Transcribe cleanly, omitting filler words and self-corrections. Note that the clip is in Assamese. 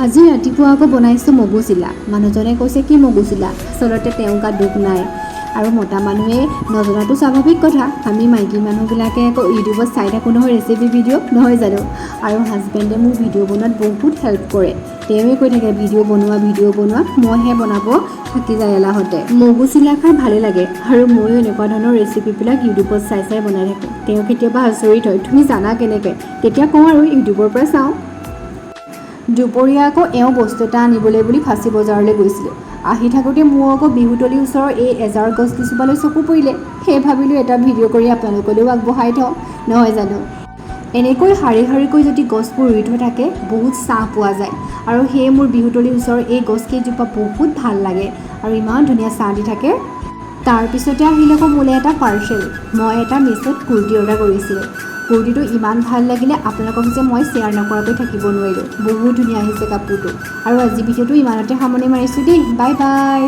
আজি ৰাতিপুৱা আকৌ বনাইছোঁ মগু চিলা। মানুহজনে কৈছে কি মগু চিলা, আচলতে তেওঁ গাত দুখ নাই আৰু মতা মানুহে নজনাটো স্বাভাৱিক কথা। আমি মাইকী মানুহবিলাকে আকৌ ইউটিউবত চাই থাকোঁ নহয় ৰেচিপি ভিডিঅ' নহয় জানো, আৰু হাজবেণ্ডে মোক ভিডিঅ' বনোৱাত বহুত হেল্প কৰে। তেওঁৱে কৈ থাকে ভিডিঅ' বনোৱা, মইহে বনাব থাকি যায় এলাহতে। মগু চিলা খাই ভালেই লাগে আৰু ময়ো এনেকুৱা ধৰণৰ ৰেচিপিবিলাক ইউটিউবত চাই বনাই থাকোঁ। তেওঁ কেতিয়াবা আচৰিত হয়, তুমি জানা কেনেকৈ? তেতিয়া কওঁ আৰু ইউটিউবৰ পৰা চাওঁ। দুপৰীয়া আকৌ এওঁ বস্তু এটা আনিবলৈ বুলি ফাঁচী বজাৰলৈ গৈছিলোঁ। আহি থাকোঁতে মোৰ আকৌ বিহুতলীৰ ওচৰৰ এই এজাৰ গছ কেইজোপালৈ চকু পৰিলে। সেই ভাবিলোঁ এটা ভিডিঅ' কৰি আপোনালোকলৈও আগবঢ়াই থওঁ, নহয় জানো। এনেকৈ শাৰী শাৰীকৈ যদি গছবোৰ ৰুই থৈ থাকে বহুত ছাঁ পোৱা যায়, আৰু সেয়ে মোৰ বিহুতলীৰ ওচৰৰ এই গছকেইজোপা বহুত ভাল লাগে আৰু ইমান ধুনীয়া ছাঁ দি থাকে। তাৰপিছতে আহিল আকৌ মোলৈ এটা পাৰ্চেল। মই এটা মিছত কুৰ্তি অৰ্ডাৰ কৰিছিলোঁ। কুৰ্তিটো ইমান ভাল লাগিলে, আপোনালোকক যে মই শ্বেয়াৰ নকৰাকৈ থাকিব নোৱাৰিলোঁ। বহুত ধুনীয়া আহিছে কাপোৰটো। আৰু আজি ভিডিঅ'টো ইমানতে সামৰণি মাৰিছোঁ দেই, বাই বাই।